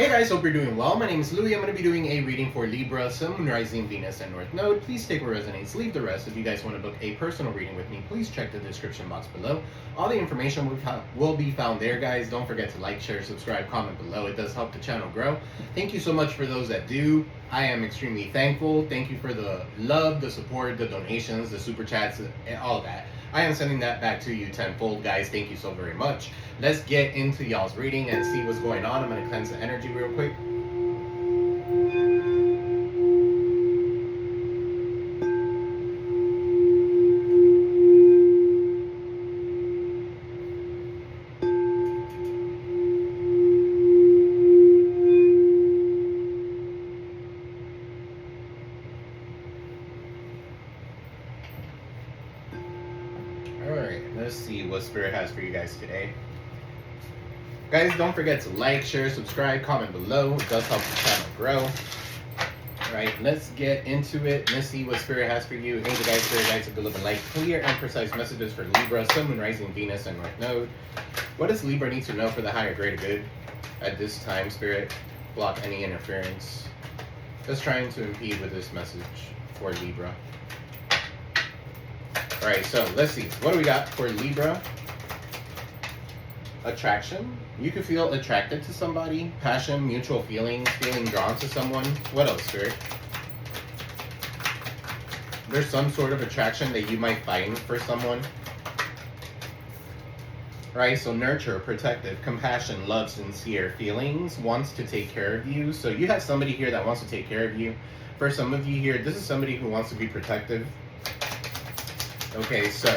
Hey guys, hope you're doing well. My name is Louie. I'm going to be doing a reading for Libra, Sun, Moon, Rising, Venus, and North Node. Please take what resonates, leave the rest. If you guys want to book a personal reading with me, please check the description box below. All the information will be found there, guys. Don't forget to like, share, subscribe, comment below. It does help the channel grow. Thank you so much for those that do. I am extremely thankful. Thank you for the love, the support, the donations, the super chats, and all of that. I am sending that back to you tenfold, guys. Thank you so very much. Let's get into y'all's reading and see what's going on. I'm going to cleanse the energy real quick. Alright, let's see what Spirit has for you guys today. Guys, don't forget to like, share, subscribe, comment below. It does help the channel grow. Alright, let's get into it. Let's see what Spirit has for you. Angel guides, Spirit guides to deliver light, clear, and precise messages for Libra, Sun, Moon, Rising, Venus, and North Node. What does Libra need to know for the higher greater good at this time, Spirit? Block any interference that's trying to impede with this message for Libra. Alright, so let's see. What do we got for Libra? Attraction. You could feel attracted to somebody. Passion, mutual feelings, feeling drawn to someone. What else, Spirit? There's some sort of attraction that you might find for someone. Right, so nurture, protective, compassion, love, sincere feelings, wants to take care of you. So you have somebody here that wants to take care of you. For some of you here, this is somebody who wants to be protective. Okay, so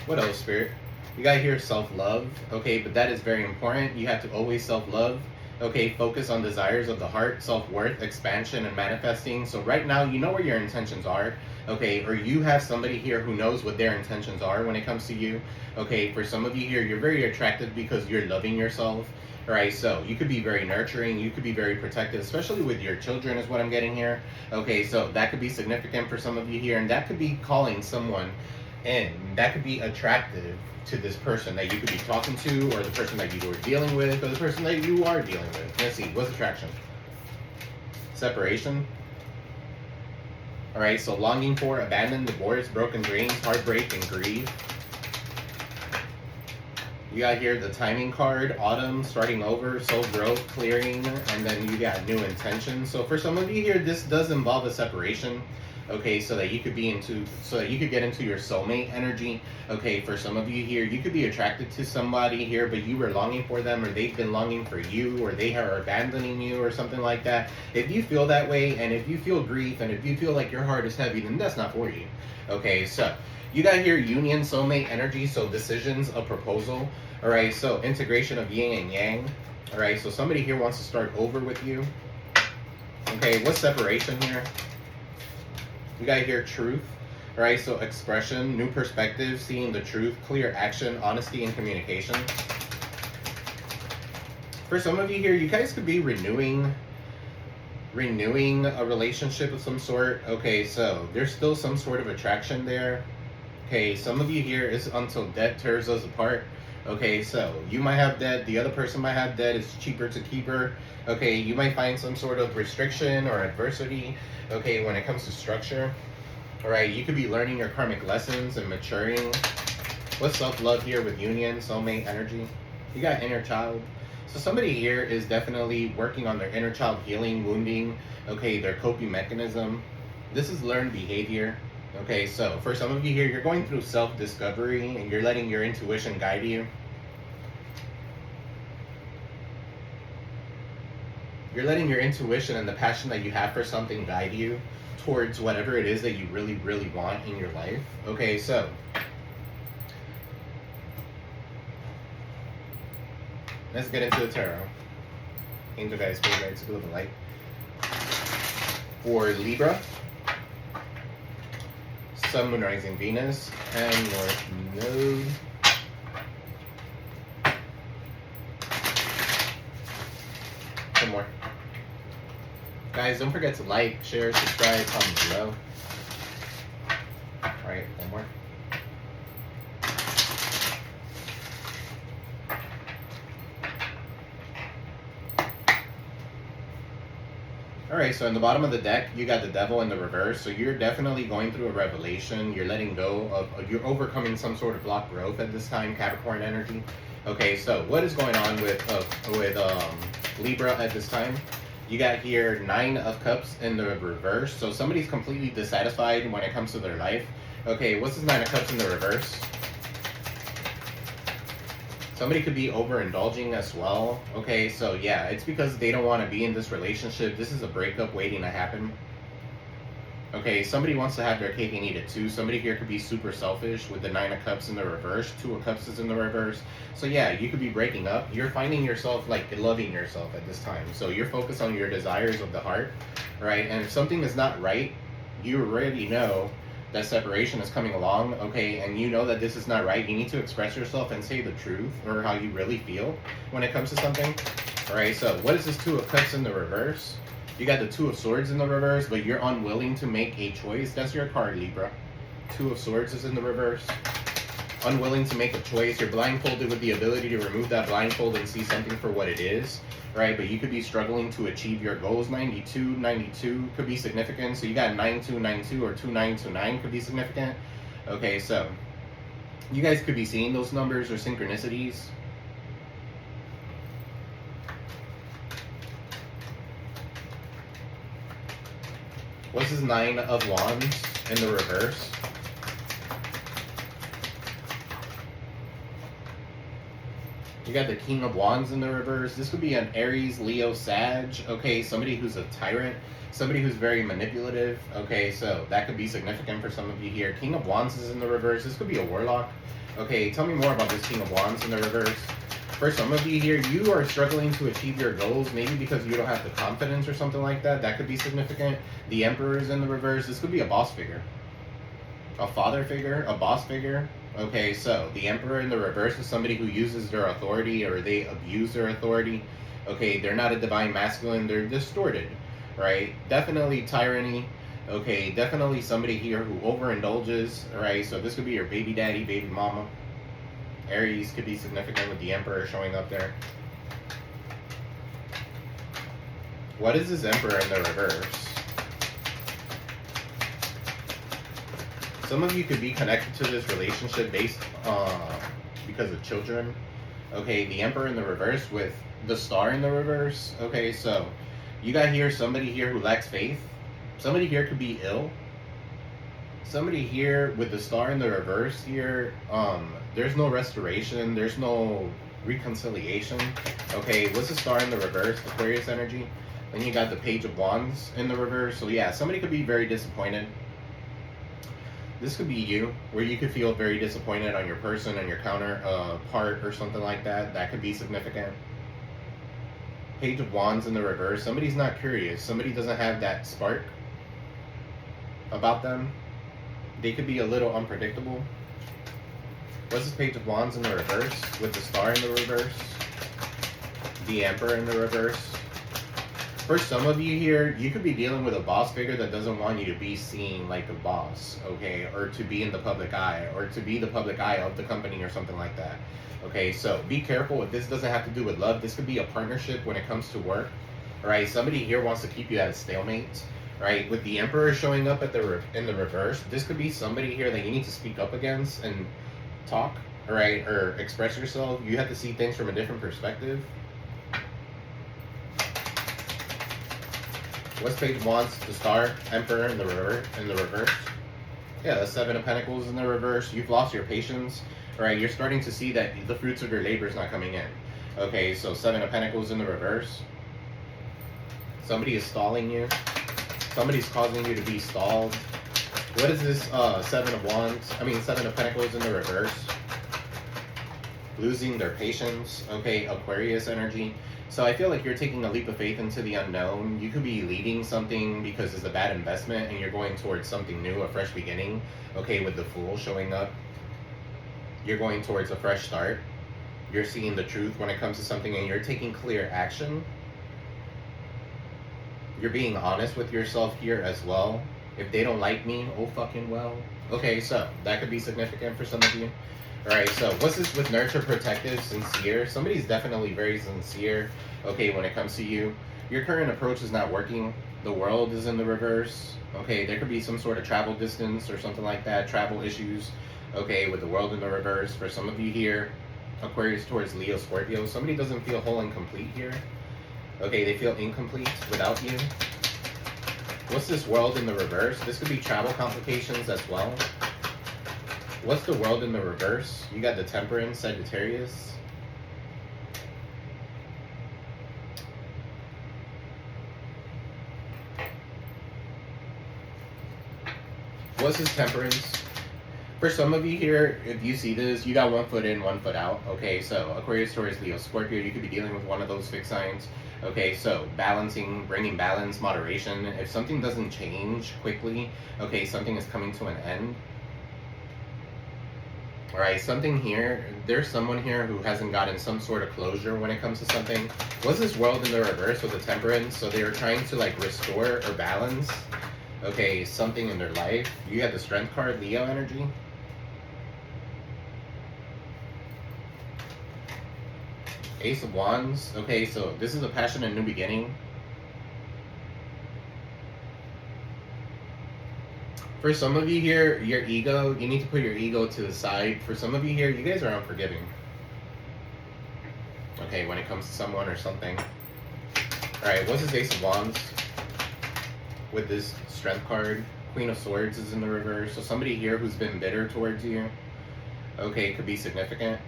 what else, Spirit? You got here self-love, okay, but that is very important. You have to always self-love, okay, focus on desires of the heart, self-worth, expansion, and manifesting. So right now, you know where your intentions are, okay, or you have somebody here who knows what their intentions are when it comes to you, okay. For some of you here, you're very attractive because you're loving yourself, right? So you could be very nurturing, you could be very protective, especially with your children is what I'm getting here, okay. So that could be significant for some of you here, and that could be calling someone in. That could be attractive to this person that you could be talking to, or the person that you were dealing with, or the person that you are dealing with. Let's see, what's attraction? Separation. Alright, so longing for, abandon, divorce, broken dreams, heartbreak, and grief. You got here the timing card, autumn, starting over, soul growth, clearing, and then you got new intentions. So for some of you here, this does involve a separation. Okay, so that you could get into your soulmate energy. Okay, for some of you here, you could be attracted to somebody here, but you were longing for them, or they've been longing for you, or they are abandoning you, or something like that. If you feel that way, and if you feel grief, and if you feel like your heart is heavy, then that's not for you. Okay, so you got here union, soulmate energy, so decisions, a proposal. All right, so integration of yin and yang. All right, so somebody here wants to start over with you. Okay, what's separation here? You got here truth, all right, so expression, new perspective, seeing the truth, clear action, honesty, and communication. For some of you here, you guys could be renewing a relationship of some sort. Okay, so there's still some sort of attraction there. Okay, some of you here is until death tears us apart. Okay, so you might have debt, the other person might have debt, it's cheaper to keep her. Okay, you might find some sort of restriction or adversity, okay, when it comes to structure. All right, you could be learning your karmic lessons and maturing. What's self-love here with union, soulmate energy? You got inner child. So somebody here is definitely working on their inner child healing, wounding, okay, their coping mechanism. This is learned behavior. Okay, so for some of you here, you're going through self-discovery and you're letting your intuition guide you. You're letting your intuition and the passion that you have for something guide you towards whatever it is that you really, really want in your life. Okay, so let's get into the tarot. Angel guides, spirit guides, deliver light. For Libra, Sun, Moon, Rising, Venus, and North Node. One more. Guys, don't forget to like, share, subscribe, comment below. Alright, one more. All right, so in the bottom of the deck, you got the devil in the reverse. So you're definitely going through a revelation. You're letting go of, you're overcoming some sort of block growth at this time, Capricorn energy. Okay, so what is going on with Libra at this time? You got here 9 of Cups in the reverse. So somebody's completely dissatisfied when it comes to their life. Okay, what's this 9 of Cups in the reverse? Somebody could be overindulging as well. Okay, so yeah, it's because they don't want to be in this relationship. This is a breakup waiting to happen. Okay, somebody wants to have their cake and eat it too. Somebody here could be super selfish with the 9 of Cups in the reverse. 2 of Cups is in the reverse. So yeah, you could be breaking up. You're finding yourself like loving yourself at this time. So you're focused on your desires of the heart, right? And if something is not right, you already know that separation is coming along, okay, and you know that this is not right. You need to express yourself and say the truth or how you really feel when it comes to something. All right, so what is this 2 of Cups in the reverse? You got the 2 of Swords in the reverse, but you're unwilling to make a choice. That's your card, Libra. 2 of Swords is in the reverse. Unwilling to make a choice. You're blindfolded with the ability to remove that blindfold and see something for what it is, right? But you could be struggling to achieve your goals. 92 could be significant. So you got 9292 or 2929 could be significant. Okay, so you guys could be seeing those numbers or synchronicities. What's this 9 of Wands in the reverse? You got the King of Wands in the reverse. This could be an Aries, Leo, Sag. Okay, somebody who's a tyrant. Somebody who's very manipulative. Okay, so that could be significant for some of you here. King of Wands is in the reverse. This could be a warlock. Okay, tell me more about this King of Wands in the reverse. For some of you here, you are struggling to achieve your goals, maybe because you don't have the confidence or something like that. That could be significant. The Emperor is in the reverse. This could be a boss figure. A father figure, a boss figure. Okay, so the Emperor in the reverse is somebody who uses their authority or they abuse their authority. Okay, they're not a divine masculine, they're distorted, right? Definitely tyranny. Okay, definitely somebody here who overindulges, right? So this could be your baby daddy, baby mama. Aries could be significant with the Emperor showing up there. What is this Emperor in the reverse? Some of you could be connected to this relationship based because of children. Okay, the Emperor in the reverse with the Star in the reverse. Okay, so you got here somebody here who lacks faith. Somebody here could be ill. Somebody here with the Star in the reverse here, there's no restoration, there's no reconciliation. Okay, what's the Star in the reverse? Aquarius energy. Then you got the Page of Wands in the reverse. So yeah, somebody could be very disappointed. This could be you, where you could feel very disappointed on your person and your counterpart or something like that. That could be significant. Page of Wands in the reverse. Somebody's not curious. Somebody doesn't have that spark about them. They could be a little unpredictable. What's this Page of Wands in the reverse with the Star in the reverse? The Emperor in the reverse. For some of you here, you could be dealing with a boss figure that doesn't want you to be seen like a boss, okay? Or to be in the public eye, or to be the public eye of the company or something like that. Okay, so be careful. If this doesn't have to do with love, this could be a partnership when it comes to work, right? Somebody here wants to keep you at a stalemate, right? With the Emperor showing up at in the reverse, this could be somebody here that you need to speak up against and talk, right? Or express yourself. You have to see things from a different perspective. What's Page of Wands? The Star, Emperor in the reverse. Yeah, the 7 of Pentacles in the reverse. You've lost your patience, right? You're starting to see that the fruits of your labor is not coming in. Okay, so 7 of Pentacles in the reverse. Somebody is stalling you. Somebody's causing you to be stalled. What is this 7 of Pentacles in the reverse? Losing their patience. Okay, Aquarius energy. So I feel like you're taking a leap of faith into the unknown. You could be leading something because it's a bad investment and you're going towards something new, a fresh beginning. Okay, with the Fool showing up. You're going towards a fresh start. You're seeing the truth when it comes to something and you're taking clear action. You're being honest with yourself here as well. If they don't like me, oh fucking well. Okay, so that could be significant for some of you. Alright, so what's this with nurture, protective, sincere? Somebody's definitely very sincere, okay, when it comes to you. Your current approach is not working. The world is in the reverse. Okay, there could be some sort of travel distance or something like that, travel issues, okay, with the world in the reverse. For some of you here, Aquarius towards Leo, Scorpio, somebody doesn't feel whole and complete here. Okay, they feel incomplete without you. What's this world in the reverse? This could be travel complications as well. What's the world in the reverse? You got the Temperance, Sagittarius. What's his Temperance? For some of you here, if you see this, you got 1 foot in, 1 foot out. Okay, so Aquarius, Taurus, Leo, Scorpio, you could be dealing with one of those fixed signs. Okay, so balancing, bringing balance, moderation. If something doesn't change quickly, okay, something is coming to an end. All right, something here, there's someone here who hasn't gotten some sort of closure when it comes to something. What's this world in the reverse with the Temperance? So they were trying to like restore or balance, okay, something in their life. You got the Strength card, Leo energy. Ace of Wands. Okay, so this is a passion and new beginning. For some of you here, your ego, you need to put your ego to the side. For some of you here, you guys are unforgiving. Okay, when it comes to someone or something. Alright, what's this Ace of Wands? With this Strength card. Queen of Swords is in the reverse. So somebody here who's been bitter towards you. Okay, it could be significant.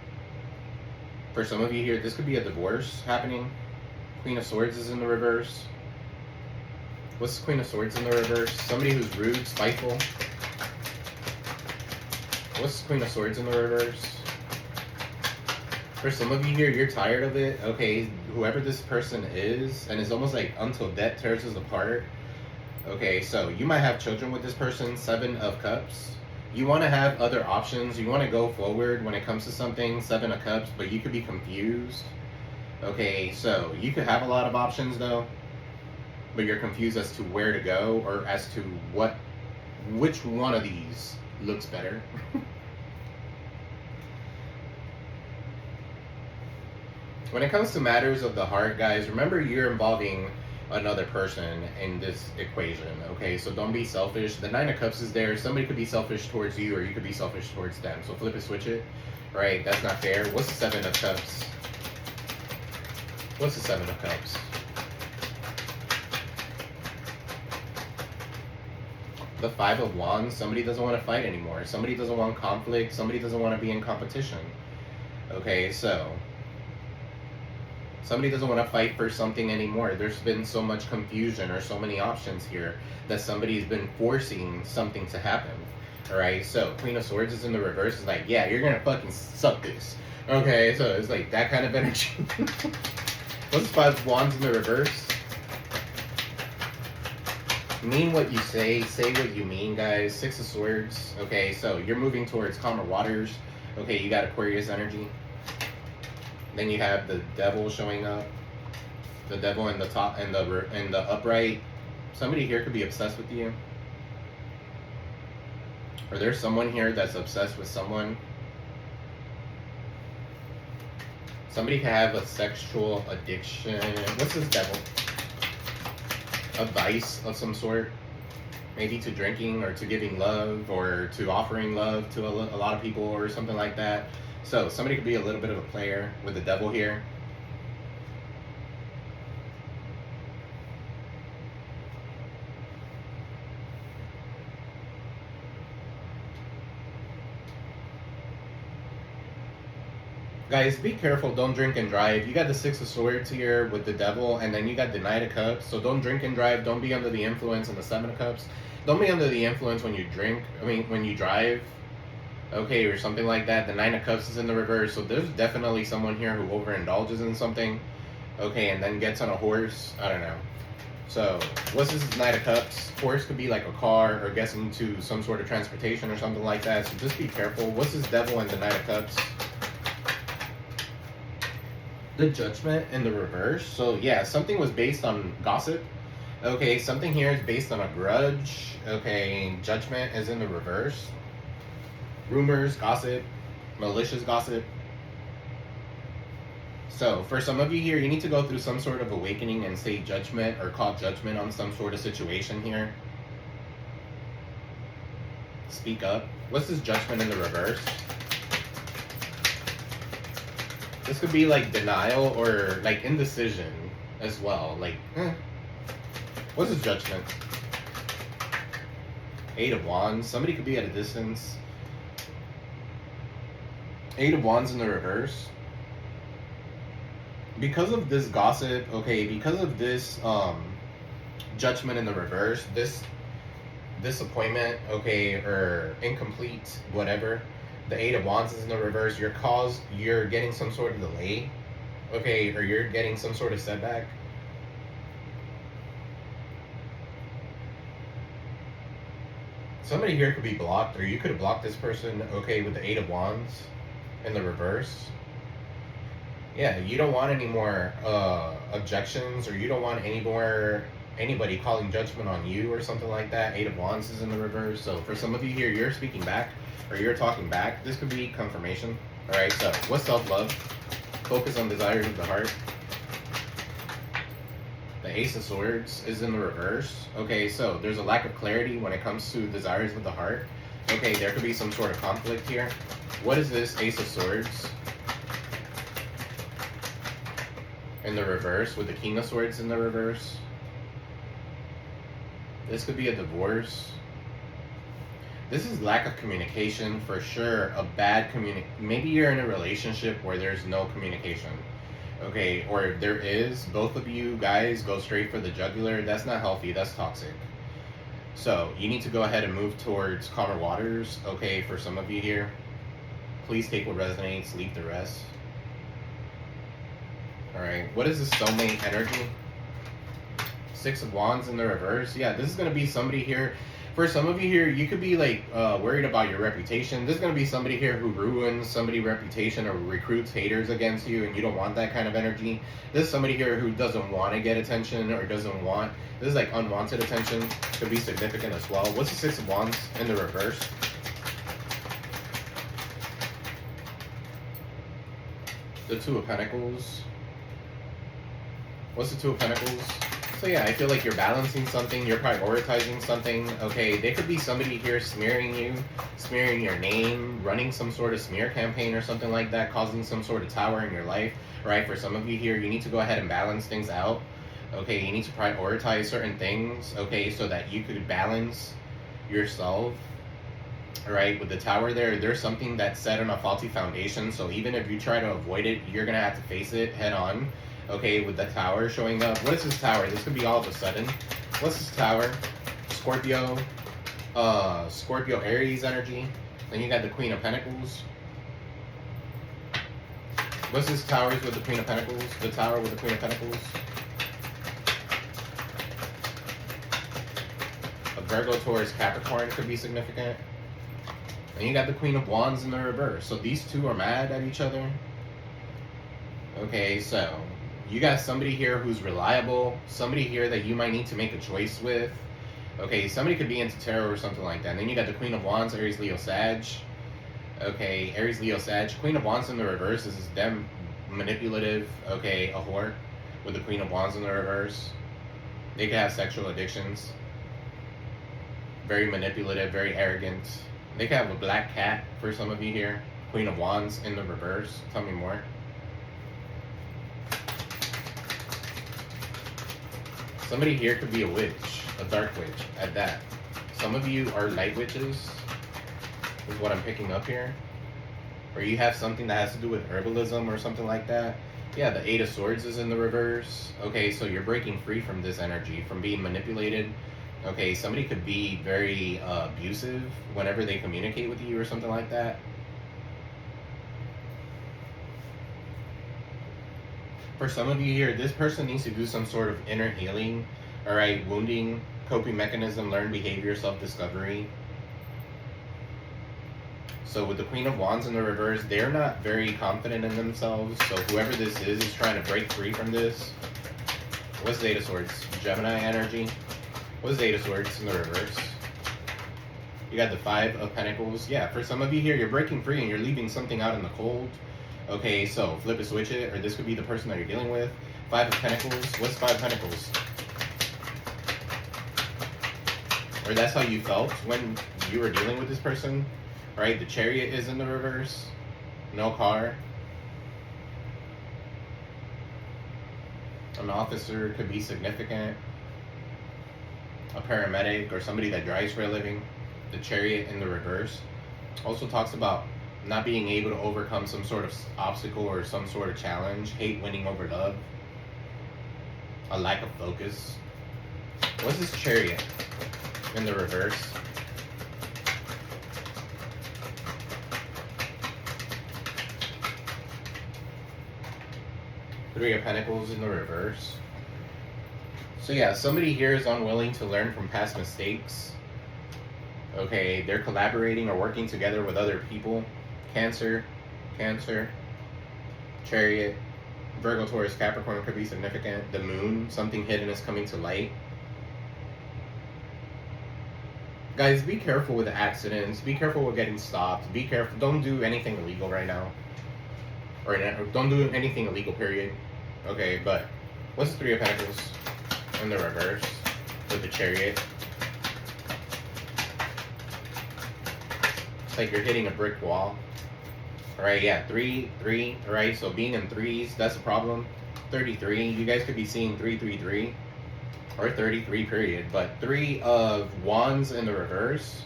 For some of you here, this could be a divorce happening. Queen of Swords is in the reverse. What's the Queen of Swords in the reverse? Somebody who's rude, spiteful. What's the Queen of Swords in the reverse? For some of you here, you're tired of it. Okay, whoever this person is, and it's almost like until death tears us apart. Okay, so you might have children with this person, 7 of Cups. You want to have other options. You want to go forward when it comes to something, 7 of Cups, but you could be confused. Okay, so you could have a lot of options though, but you're confused as to where to go or as to which one of these looks better. When it comes to matters of the heart, guys, remember you're involving another person in this equation, okay? So don't be selfish. The 9 of Cups is there. Somebody could be selfish towards you or you could be selfish towards them. So flip it, switch it, right? That's not fair. What's the 7 of Cups? What's the 7 of Cups? The 5 of Wands. Somebody doesn't want to fight anymore. Somebody doesn't want conflict. Somebody doesn't want to be in competition. Okay, so somebody doesn't want to fight for something anymore. There's been so much confusion or so many options here that somebody's been forcing something to happen. Alright, so Queen of Swords is in the reverse. It's like, yeah, you're gonna fucking suck this. Okay, so it's like that kind of energy. What's 5 of Wands in the reverse? Mean what you say what you mean, guys. 6 of Swords. Okay, so you're moving towards calmer waters. Okay, you got Aquarius energy. Then you have the Devil showing up. The Devil in the top and the upright. Somebody here could be obsessed with you. Or there's someone here that's obsessed with someone. Somebody could have a sexual addiction. What's this Devil? A vice of some sort. Maybe to drinking or to giving love or to offering love to a lot of people or something like that. So somebody could be a little bit of a player with the Devil here. Guys, be careful. Don't drink and drive. You got the 6 of Swords here with the Devil, and then you got the 9 of Cups. So don't drink and drive. Don't be under the influence in the 7 of Cups. Don't be under the influence when you drink. When you drive. Okay, or something like that. The 9 of Cups is in the reverse. So there's definitely someone here who overindulges in something. Okay, and then gets on a horse. I don't know. So, what's this 9 of Cups? Horse could be like a car or gets into some sort of transportation or something like that. So just be careful. What's this Devil and the 9 of Cups? The Judgment in the reverse. So yeah, something was based on gossip. Okay, something here is based on a grudge. Okay, Judgment is in the reverse. Rumors, gossip, malicious gossip. So for some of you here, you need to go through some sort of awakening and say judgment or call judgment on some sort of situation here. Speak up. What's this judgment in the reverse? This could be like denial or like indecision as well. Like, what's this judgment? Eight of Wands. Somebody could be at a distance. Eight of Wands in the reverse. Because of this gossip, okay, because of this judgment in the reverse, this disappointment, okay, or incomplete, whatever, the Eight of Wands is in the reverse, you're getting some sort of delay, okay, or you're getting some sort of setback. Somebody here could be blocked, or you could have blocked this person, okay, with the Eight of Wands in the reverse. Yeah, you don't want any more objections, or you don't want anybody calling judgment on you or something like that. Eight of Wands is in the reverse. So for some of you here, you're speaking back or you're talking back. This could be confirmation. All right, so what's self-love? Focus on desires of the heart. The Ace of Swords is in the reverse. Okay, so there's a lack of clarity when it comes to desires of the heart. Okay, there could be some sort of conflict here. What is this Ace of Swords in the reverse with the King of Swords in the reverse? This could be a divorce. This is lack of communication for sure. A bad maybe you're in a relationship where there's no communication. Okay, or there is, both of you guys go straight for the jugular. That's not healthy, that's toxic. So you need to go ahead and move towards calmer waters. Okay, for some of you here, please take what resonates, leave the rest. All right, what is this soulmate energy? Six of Wands in the reverse. Yeah, this is going to be somebody here. For some of you here, you could be like worried about your reputation. This is going to be somebody here who ruins somebody's reputation or recruits haters against you, and you don't want that kind of energy. This is somebody here who doesn't want to get attention or doesn't want, this is like unwanted attention. Could be significant as well. What's the Six of Wands in the reverse? The Two of Pentacles. What's the Two of Pentacles? So yeah, I feel like you're balancing something, you're prioritizing something. Okay, there could be somebody here smearing you, smearing your name, running some sort of smear campaign or something like that, causing some sort of tower in your life, right? For some of you here, you need to go ahead and balance things out. Okay, you need to prioritize certain things, okay, so that you could balance yourself. All right, with the tower there's something that's set on a faulty foundation, so even if you try to avoid it, you're gonna have to face it head on. Okay, with the tower showing up. What is this tower? This could be all of a sudden. What's this tower? Scorpio, Scorpio Aries energy. Then you got the Queen of Pentacles. What's this towers with the Queen of Pentacles? The tower with the Queen of Pentacles. A Virgo, Taurus, Capricorn could be significant. And you got the Queen of Wands in the reverse. So these two are mad at each other. Okay, so you got somebody here who's reliable, somebody here that you might need to make a choice with. Okay, somebody could be into tarot or something like that. And then you got the Queen of Wands, Aries, Leo, Sag. Okay, Aries, Leo, Sag. Queen of Wands in the reverse. This is them manipulative. Okay, a whore with the Queen of Wands in the reverse. They could have sexual addictions. Very manipulative, very arrogant. They could have a black cat for some of you here. Queen of Wands in the reverse. Tell me more. Somebody here could be a witch, a dark witch at that. Some of you are light witches, is what I'm picking up here. Or you have something that has to do with herbalism or something like that. Yeah, the Eight of Swords is in the reverse. Okay, so you're breaking free from this energy, from being manipulated. Okay, somebody could be very abusive whenever they communicate with you or something like that. For some of you here, this person needs to do some sort of inner healing, all right, wounding, coping mechanism, learned behavior, self-discovery. So with the Queen of Wands in the reverse, they're not very confident in themselves. So whoever this is trying to break free from this. What's the Eight of Swords? Gemini energy. What's the Eight of Swords in the reverse? You got the Five of Pentacles. Yeah, for some of you here, you're breaking free and you're leaving something out in the cold. Okay, so flip it, switch it, or this could be the person that you're dealing with. 5 of Pentacles. What's 5 of Pentacles? Or that's how you felt when you were dealing with this person, right? The Chariot is in the reverse. No car. An officer could be significant. A paramedic or somebody that drives for a living. The Chariot in the reverse also talks about not being able to overcome some sort of obstacle or some sort of challenge. Hate winning over love. A lack of focus. What's this Chariot in the reverse? Three of Pentacles in the reverse. So yeah, somebody here is unwilling to learn from past mistakes. Okay, they're collaborating or working together with other people. Cancer, Chariot, Virgo, Taurus, Capricorn could be significant. The Moon, something hidden is coming to light. Guys, be careful with accidents. Be careful with getting stopped. Be careful. Don't do anything illegal right now. Or don't do anything illegal, period. Okay, but what's the Three of Pentacles in the reverse with the Chariot? It's like you're hitting a brick wall. Alright, yeah, 3, alright, so being in threes, that's a problem. 33, you guys could be seeing 333 or 33, period. But 3 of Wands in the reverse.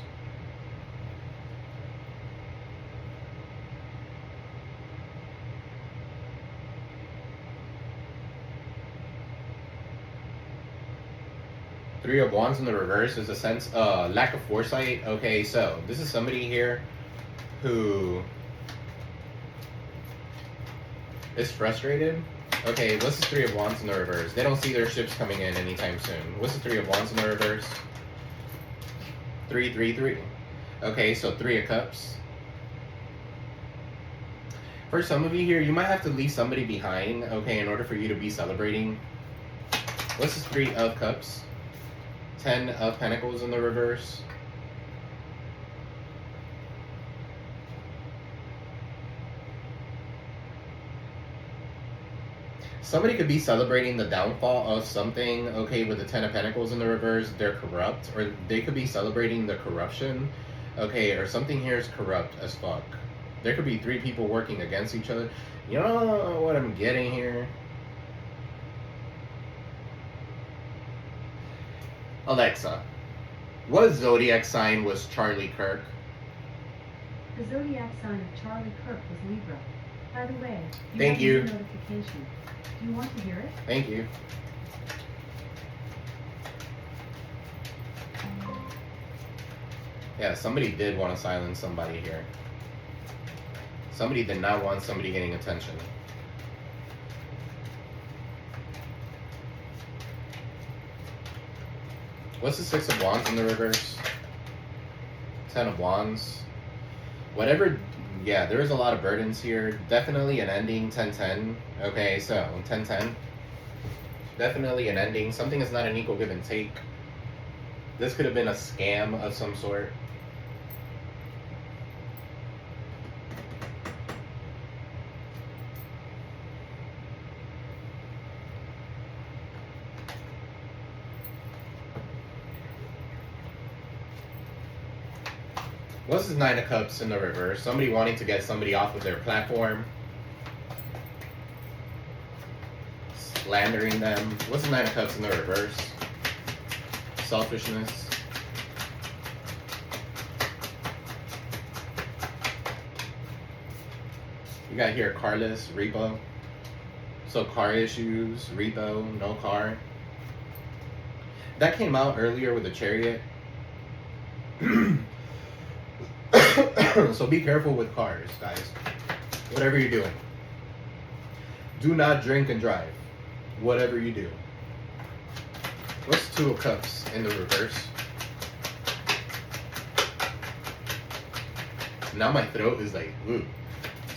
Three of Wands in the reverse is a sense lack of foresight. Okay, so this is somebody here who is frustrated. Okay, what's the Three of Wands in the reverse? They don't see their ships coming in anytime soon. What's the Three of Wands in the reverse? 3, 3, 3. Okay, so 3 of Cups. For some of you here, you might have to leave somebody behind, okay, in order for you to be celebrating. What's this 3 of Cups? 10 of Pentacles in the reverse. Somebody could be celebrating the downfall of something, okay, with the 10 of Pentacles in the reverse. They're corrupt, or they could be celebrating the corruption, okay, or something here is corrupt as fuck. There could be 3 people working against each other. You know what I'm getting here? Alexa, what zodiac sign was Charlie Kirk? The zodiac sign of Charlie Kirk was Libra. By the way, Thank you. Have a notification. Do you want to hear it? Thank you. Yeah, somebody did want to silence somebody here. Somebody did not want somebody getting attention. What's the 6 of Wands in the reverse? 10 of Wands. Whatever, yeah, there is a lot of burdens here. Definitely an ending, 10-10. Okay, so 10-10. Definitely an ending. Something is not an equal give and take. This could have been a scam of some sort. What's this 9 of Cups in the reverse? Somebody wanting to get somebody off of their platform. Slandering them. What's the 9 of Cups in the reverse? Selfishness. You got here carless, repo. So car issues, repo, no car. That came out earlier with the Chariot. So be careful with cars, guys. Whatever you're doing. Do not drink and drive. Whatever you do. What's 2 of Cups in the reverse? Now my throat is like, ooh.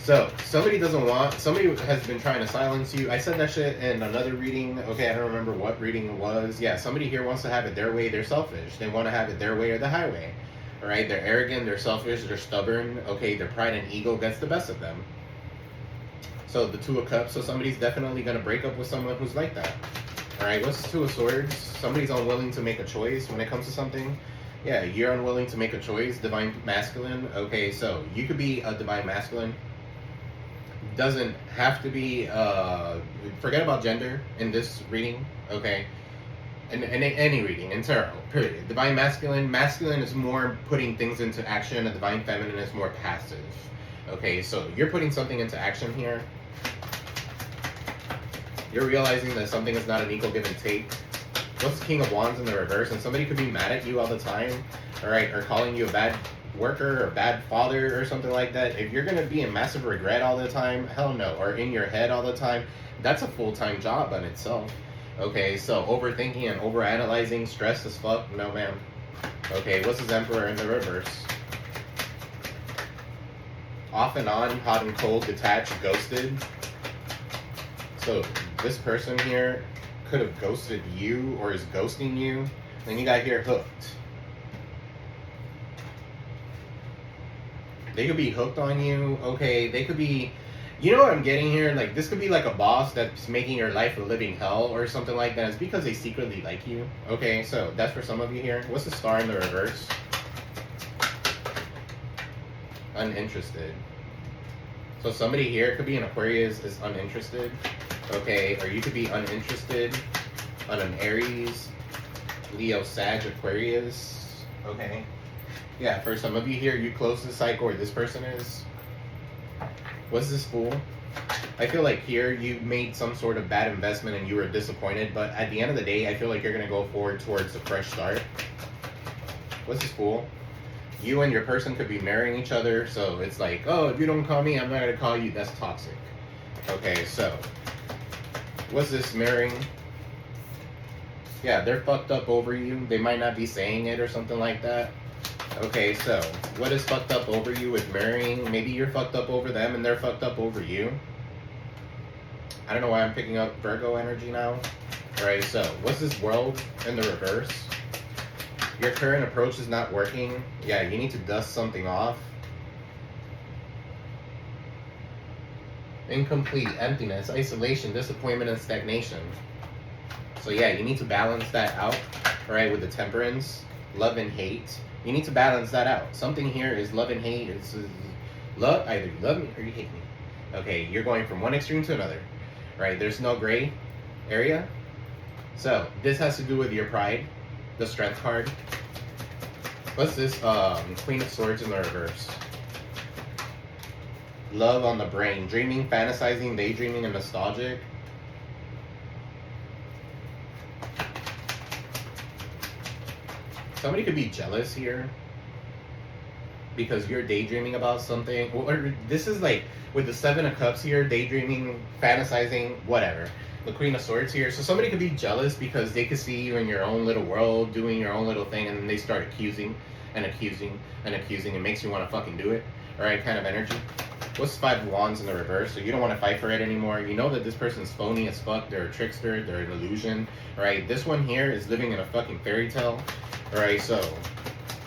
So, somebody has been trying to silence you. I said that shit in another reading. Okay, I don't remember what reading it was. Yeah, somebody here wants to have it their way. They're selfish. They want to have it their way or the highway. Alright, they're arrogant, they're selfish, they're stubborn. Okay, their pride and ego gets the best of them. So the Two of Cups, so somebody's definitely going to break up with someone who's like that. All right, what's the Two of Swords? Somebody's unwilling to make a choice when it comes to something. Yeah, you're unwilling to make a choice. Divine Masculine. Okay, so you could be a Divine Masculine. Doesn't have to be, forget about gender in this reading, okay? In any reading, in tarot, period. Divine Masculine. Masculine is more putting things into action. A Divine Feminine is more passive. Okay, so you're putting something into action here. You're realizing that something is not an equal give and take. What's the King of Wands in the reverse? And somebody could be mad at you all the time, all right, or calling you a bad worker or bad father or something like that. If you're going to be in massive regret all the time, hell no. Or in your head all the time, that's a full-time job on itself. Okay, so overthinking and overanalyzing, stressed as fuck, no ma'am. Okay, what's his Emperor in the reverse? Off and on, hot and cold, detached, ghosted. So this person here could have ghosted you or is ghosting you. Then you got here hooked. They could be hooked on you. Okay, they could be, you know what I'm getting here? Like, this could be like a boss that's making your life a living hell or something like that. It's because they secretly like you. Okay, so that's for some of you here. What's the Star in the reverse? Uninterested. So somebody here could be an Aquarius is uninterested. Okay, or you could be uninterested on an Aries, Leo, Sag, Aquarius. Okay. Yeah, for some of you here, you close to Psycho, or this person is. What's this Fool? I feel like here you made some sort of bad investment and you were disappointed, but at the end of the day, I feel like you're going to go forward towards a fresh start. What's this Fool? You and your person could be marrying each other, so it's like, oh, if you don't call me, I'm not going to call you. That's toxic. Okay, so what's this marrying? Yeah, they're fucked up over you. They might not be saying it or something like that. Okay, so what is fucked up over you with marrying? Maybe you're fucked up over them and they're fucked up over you. I don't know why I'm picking up Virgo energy now. Alright, so what's this World in the reverse? Your current approach is not working. Yeah, you need to dust something off. Incomplete, emptiness, isolation, disappointment, and stagnation. So yeah, you need to balance that out, right, with the Temperance, love and hate. You need to balance that out. Something here is love and hate. It's love, either you love me or you hate me. Okay, you're going from one extreme to another, right? There's no gray area. So this has to do with your pride, the Strength card. What's this? Queen of Swords in the reverse. Love on the brain, dreaming, fantasizing, daydreaming, and nostalgic. Somebody could be jealous here because you're daydreaming about something. Or this is like with the Seven of Cups here, daydreaming, fantasizing, whatever. The Queen of Swords here. So somebody could be jealous because they could see you in your own little world, doing your own little thing, and then they start accusing and accusing and accusing. It makes you want to fucking do it. Alright, kind of energy. What's Five of Wands in the reverse? So you don't want to fight for it anymore. You know that this person's phony as fuck. They're a trickster. They're an illusion. Alright, this one here is living in a fucking fairy tale. Alright, so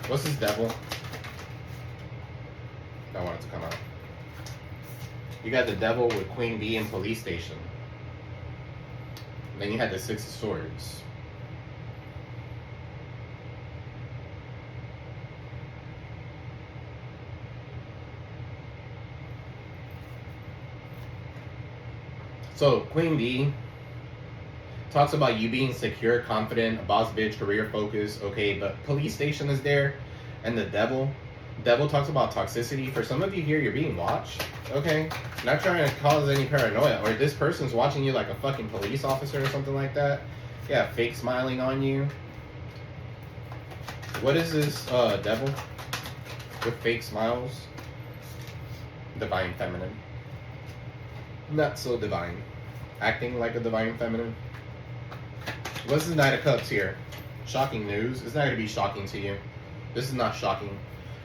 what's this Devil? I want it to come out. You got the Devil with Queen Bee and Police Station. Then you had the Six of Swords. So Queen Bee talks about you being secure, confident, a boss bitch, career focused, okay, but Police Station is there, and the Devil talks about toxicity. For some of you here, you're being watched, okay? Not trying to cause any paranoia, or this person's watching you like a fucking police officer or something like that. Yeah, fake smiling on you. What is this Devil with fake smiles? Divine Feminine. Not so divine. Acting like a Divine Feminine. What's the Knight of Cups here? Shocking news. It's not going to be shocking to you. This is not shocking.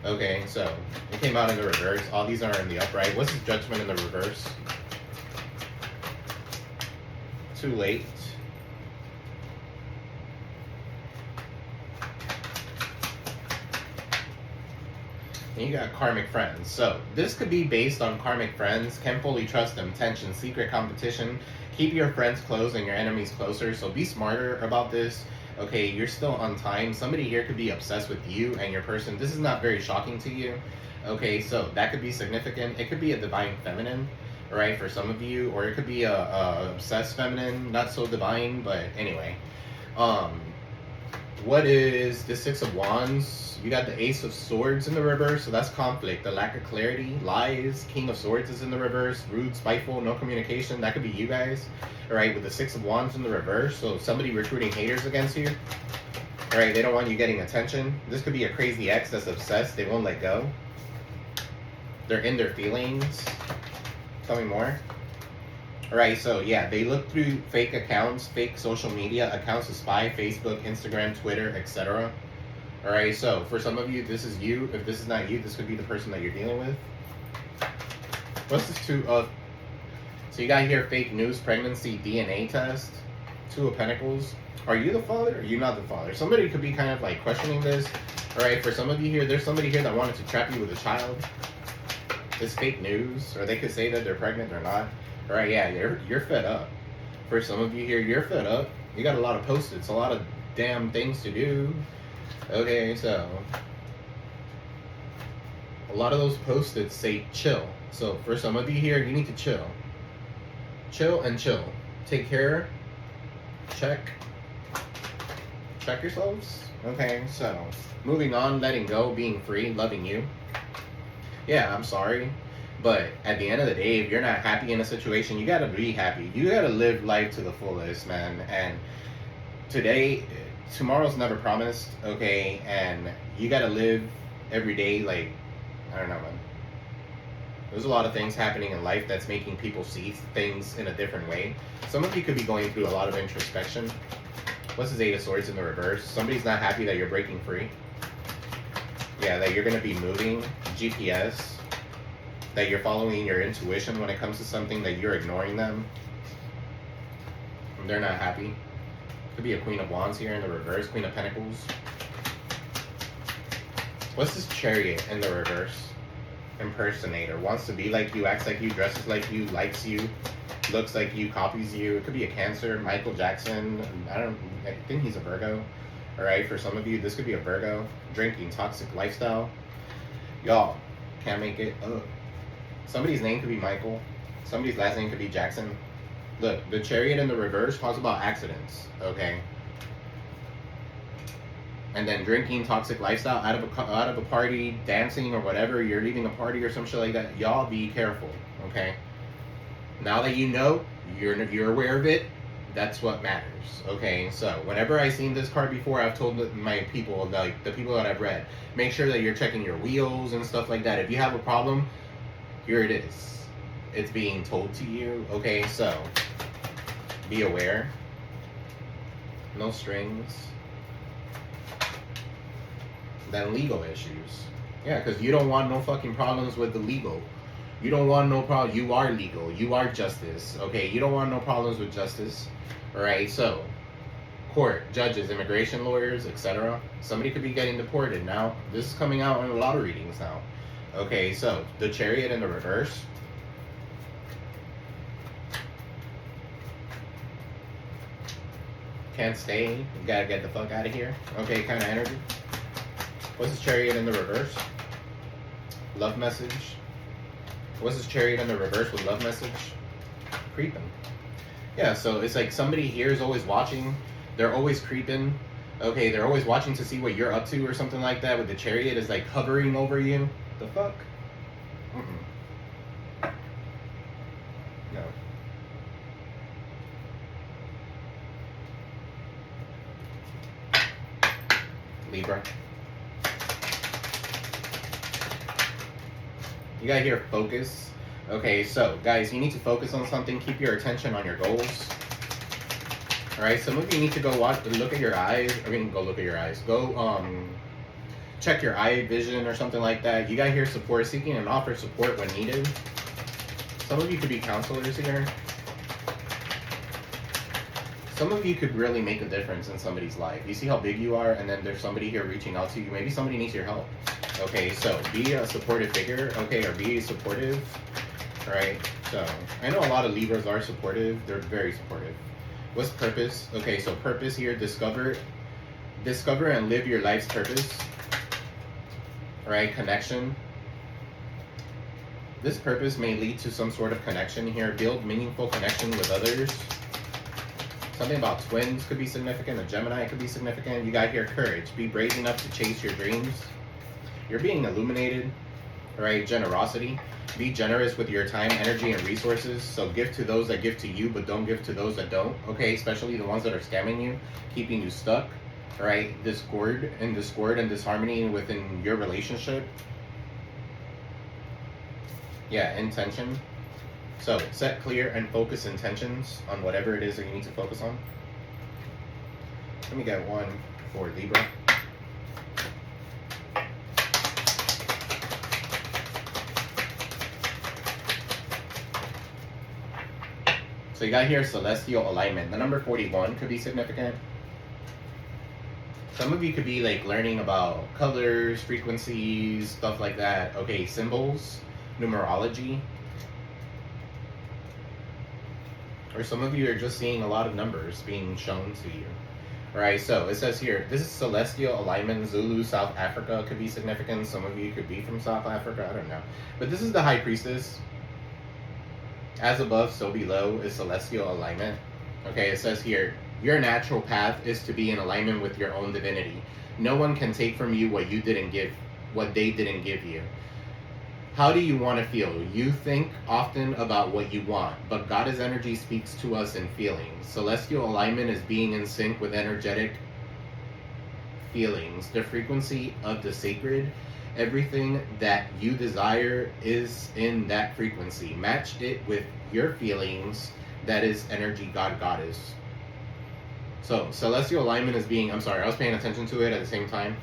Okay, so it came out in the reverse. All these are in the upright. What's his Judgment in the reverse? Too late. And you got karmic friends. So this could be based on karmic friends. Can't fully trust them. Tension, secret competition. Keep your friends close and your enemies closer. So be smarter about this. Okay, you're still on time. Somebody here could be obsessed with you and your person. This is not very shocking to you. Okay, so that could be significant. It could be a divine feminine, right, for some of you, or it could be a obsessed feminine, not so divine, but anyway. What is the Six of Wands? You got the Ace of Swords in the reverse, so that's conflict, the lack of clarity, lies. King of Swords is in the reverse, rude, spiteful, no communication. That could be you guys, all right, with the Six of Wands in the reverse. So somebody recruiting haters against you, all right, they don't want you getting attention. This could be a crazy ex that's obsessed, they won't let go. They're in their feelings. Tell me more. All right, so yeah, they look through fake accounts, fake social media accounts to spy, Facebook, Instagram, Twitter, etc. All right, so for some of you, this is you. If this is not you, this could be the person that you're dealing with. What's this two of? So you got here fake news, pregnancy, DNA test, Two of Pentacles. Are you the father or are you not the father? Somebody could be kind of like questioning this. All right, for some of you here, there's somebody here that wanted to trap you with a child. It's fake news, or they could say that they're pregnant or not. All right, yeah, you're fed up. For some of you here, you're fed up. You got a lot of post-its, a lot of damn things to do. Okay, so a lot of those post-its say chill. So for some of you here, you need to chill. Chill and chill. Take care. Check yourselves. Okay, so moving on, letting go, being free, loving you. Yeah, I'm sorry. But at the end of the day, if you're not happy in a situation, you gotta be happy. You gotta live life to the fullest, man. And tomorrow's never promised, okay? And you gotta live every day like, I don't know, man. There's a lot of things happening in life that's making people see things in a different way. Some of you could be going through a lot of introspection. What's this Eight of Swords in the reverse? Somebody's not happy that you're breaking free. Yeah, that you're gonna be moving, GPS, that you're following your intuition when it comes to something, that you're ignoring them. And they're not happy. Could be a Queen of Wands here in the reverse, Queen of Pentacles. What's this Chariot in the reverse? Impersonator. Wants to be like you, acts like you, dresses like you, likes you, looks like you, copies you. It could be a Cancer, Michael Jackson. I think he's a Virgo. Alright, for some of you, this could be a Virgo. Drinking, toxic lifestyle. Y'all, can't make it up. Somebody's name could be Michael. Somebody's last name could be Jackson. Look, the Chariot in the reverse talks about accidents, okay? And then drinking, toxic lifestyle, out of a party, dancing or whatever, you're leaving a party or some shit like that. Y'all be careful, okay? Now that you know, you're aware of it, that's what matters, okay? So whenever I've seen this card before, I've told my people, like the people that I've read, make sure that you're checking your wheels and stuff like that. If you have a problem, here it is. It's being told to you, okay? So be aware. No strings. Then legal issues. Yeah, because you don't want no fucking problems with the legal. You don't want no problem. You are legal. You are justice. Okay, you don't want no problems with justice. Alright, so court, judges, immigration lawyers, etc. Somebody could be getting deported now. This is coming out in a lot of readings now. Okay, so the Chariot in the reverse. Can't stay. You gotta get the fuck out of here. Okay, kind of energy. What's this Chariot in the reverse? Love message. What's this Chariot in the reverse with love message? Creeping. Yeah, so it's like somebody here is always watching. They're always creeping. Okay, they're always watching to see what you're up to or something like that. With the Chariot is like hovering over you. The fuck? No. Libra. You gotta hear focus. Okay, so guys, you need to focus on something. Keep your attention on your goals. Alright, some of you need to go look at your eyes. Go look at your eyes. Go check your eye vision or something like that. You gotta hear support, seeking and offer support when needed. Some of you could be counselors here. Some of you could really make a difference in somebody's life. You see how big you are, and then there's somebody here reaching out to you. Maybe somebody needs your help. Okay, so be a supportive figure, okay, or be supportive, right? So I know a lot of Libras are supportive. They're very supportive. What's purpose? Okay, so purpose here, discover and live your life's purpose, right? Connection. This purpose may lead to some sort of connection here. Build meaningful connection with others. Something about twins could be significant. A Gemini could be significant. You got here courage. Be brave enough to chase your dreams. You're being illuminated, right? Generosity. Be generous with your time, energy, and resources. So give to those that give to you, but don't give to those that don't. Okay, especially the ones that are scamming you, keeping you stuck, right? Discord and disharmony within your relationship. Yeah, intention. So set clear and focused intentions on whatever it is that you need to focus on. Let me get one for Libra. So you got here celestial alignment. The number 41 could be significant. Some of you could be like learning about colors, frequencies, stuff like that. Okay, symbols, numerology. Or some of you are just seeing a lot of numbers being shown to you. Alright, so it says here, this is celestial alignment. Zulu, South Africa could be significant. Some of you could be from South Africa, I don't know. But this is the High Priestess. As above, so below is celestial alignment. Okay, it says here, your natural path is to be in alignment with your own divinity. No one can take from you what they didn't give you. How do you want to feel? You think often about what you want, but Goddess energy speaks to us in feelings. Celestial alignment is being in sync with energetic feelings, the frequency of the sacred. Everything that you desire is in that frequency. Match it with your feelings. That is energy, God, Goddess. So celestial alignment is being, I'm sorry, I was paying attention to it at the same time.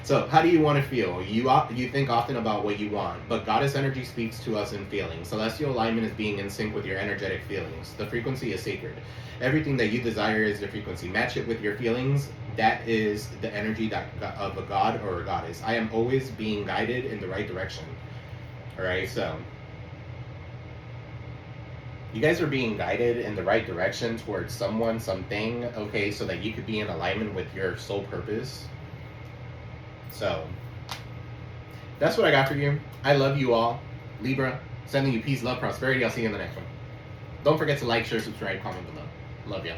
So how do you want to feel? You think often about what you want, but Goddess energy speaks to us in feelings. Celestial alignment is being in sync with your energetic feelings. The frequency is sacred. Everything that you desire is the frequency. Match it with your feelings. That is the energy of a god or a goddess. I am always being guided in the right direction. Alright, so you guys are being guided in the right direction towards someone, something, okay, so that you could be in alignment with your soul purpose. So that's what I got for you. I love you all. Libra, sending you peace, love, prosperity. I'll see you in the next one. Don't forget to like, share, subscribe, comment below. Love ya.